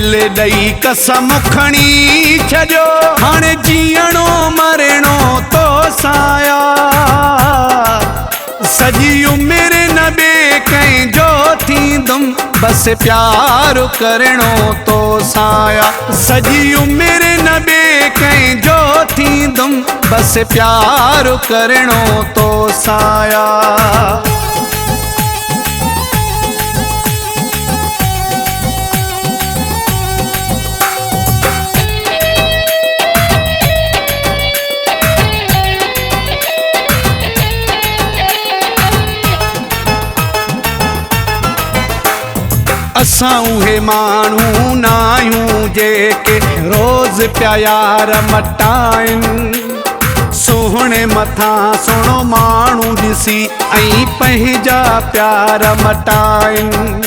दिल दई कसम खणी छजो हाणे जीअणो मरणो तो साया सजी उम्र न बे कंहिंजो थींदुम बस प्यार करणो तो साया सजी उम्र न बे कंहिंजो थींदुम बस प्यार करणो तो साया असां उहे माण्हू न आहियूं जेके रोज़ पिया यार मटाइनि सोहणे मथां सुहिणो माण्हू ॾिसी ऐं पंहिंजा प्यार मटाइनि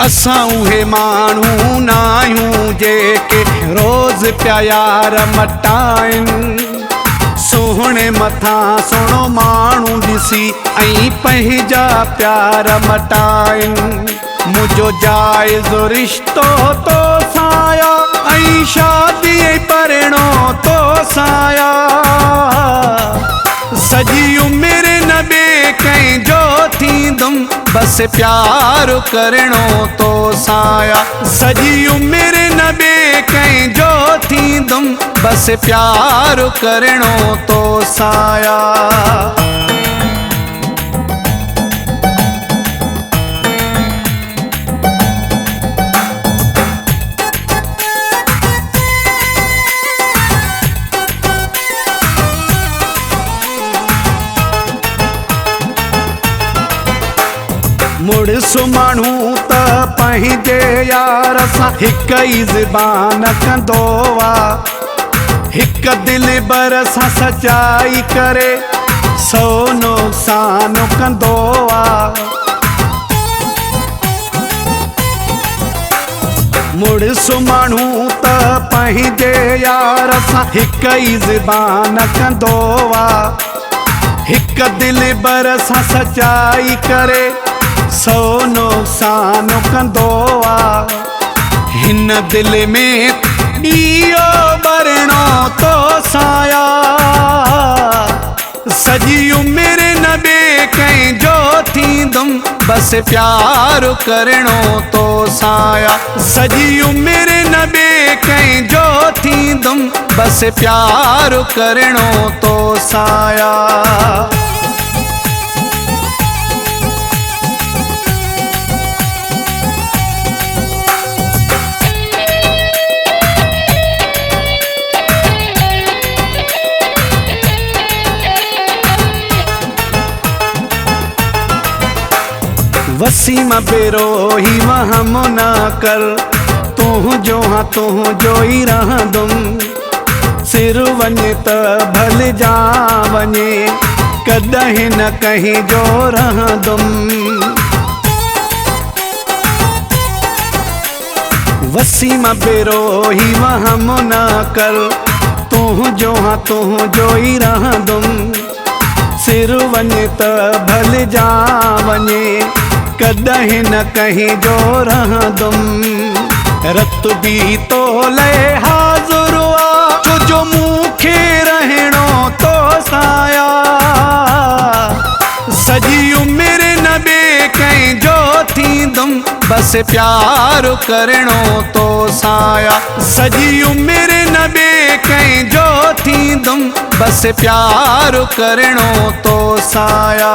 असां उहे माण्हू न आहियूं जेके रोज़ पिया यार मटाइनि सोहणे मथां सुहिणो माण्हू ॾिसी ऐं पंहिंजा प्यार मटाइनि मुंहिंजो जाइज़ो रिश्तो तो साया ऐं शादी परणो तो साया सजी उम्र न बे कंहिंजो थींदुम बस प्यार करणो तो साया सजी उम्र न बे कंहिंजो थींदुम बस प्यार करणो तो साया मुड़िस माण्हू त पंहिंजे यार सां हिक ई ज़बान कंदो आहे हिक दिल बर सां सचाई करे सो नुक़सान कंदो आहे मुड़िस माण्हू त पंहिंजे यार सां हिक ई ज़बान कंदो आहे हिक दिल बर सां सचाई करे सो नुक़सान कंदो आहे हिन दिल में ॾीओ ॿरणो तो साया सजी उम्र न बे कंहिंजो थींदुम बस प्यार करणो तो साया सजी उम्र न बे कंहिंजो थींदुम बस प्यार करणो तो साया वसीम बेरोही वहम न कर तुंहिंजो हाँ तुंहिंजो ई रहंदुम सिर वञे त भल जा वञे कॾहिं न कहीं जो रहंदुम वसीम बेरोही वहम न कर तुंहिंजो हाँ तुंहिंजो ई रहंदुम सिर वञे त भल जा वञे कॾहिं न कहीं जो रहंदुम रत भी तो ले हाज़ुर आ छो जो मूंखे रहणो तो साया सजी उम्र न बे कंहिंजो थींदुम बस प्यार करणो तो साया सजी उम्र न बे कंहिंजो थींदुम बस प्यार करणो तो साया।